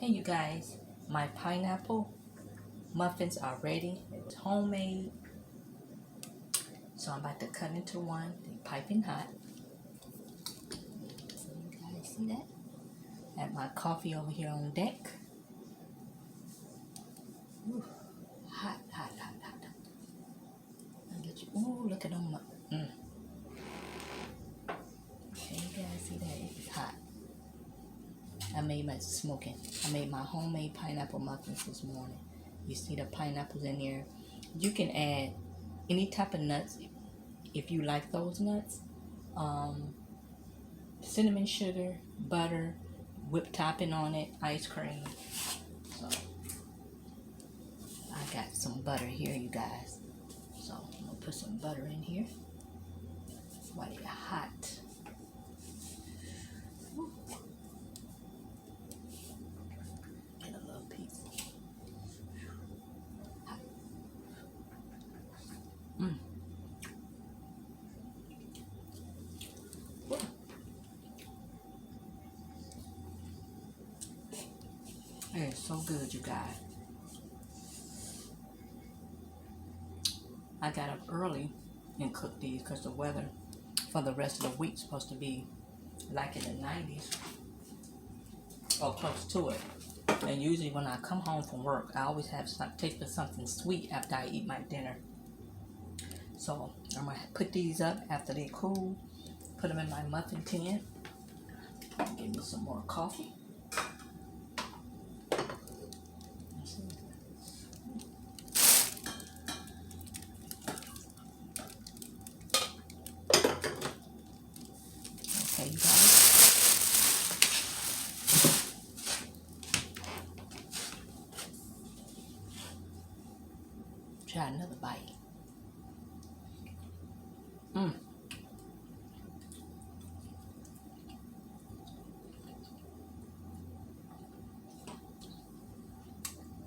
Hey you guys, my pineapple muffins are ready. It's homemade. So I'm about to cut into one. They're piping hot. So you guys see that? Have my coffee over here on deck. Ooh, hot, hot, hot, hot. I'll get you. Ooh, look at them. Okay, you guys see that? It's hot. I made my smoking. I made my homemade pineapple muffins this morning. You see the pineapples in there. You can add any type of nuts if you like those nuts. Cinnamon sugar, butter, whipped topping on it, ice cream. So I got some butter here, you guys. So I'm gonna put some butter in here while they're hot. Get a little piece. Hot. It's so good, you guys. I got up early and cooked these because the weather for the rest of the week is supposed to be like in the 90s or close to it. And usually when I come home from work, I always have some taste for something sweet after I eat my dinner. So I'm gonna put these up after they cool, put them in my muffin tin. Give me some more coffee. Okay, you guys. Try another bite.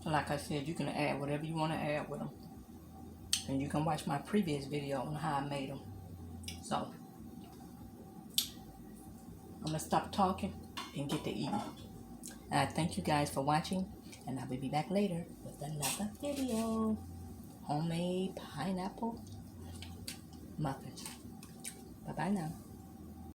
Like I said, you can add whatever you want to add with them. And you can watch my previous video on how I made them. So, I'm going to stop talking and get to eating. And I thank you guys for watching. And I will be back later with another video. Homemade pineapple muffins. Bye-bye now.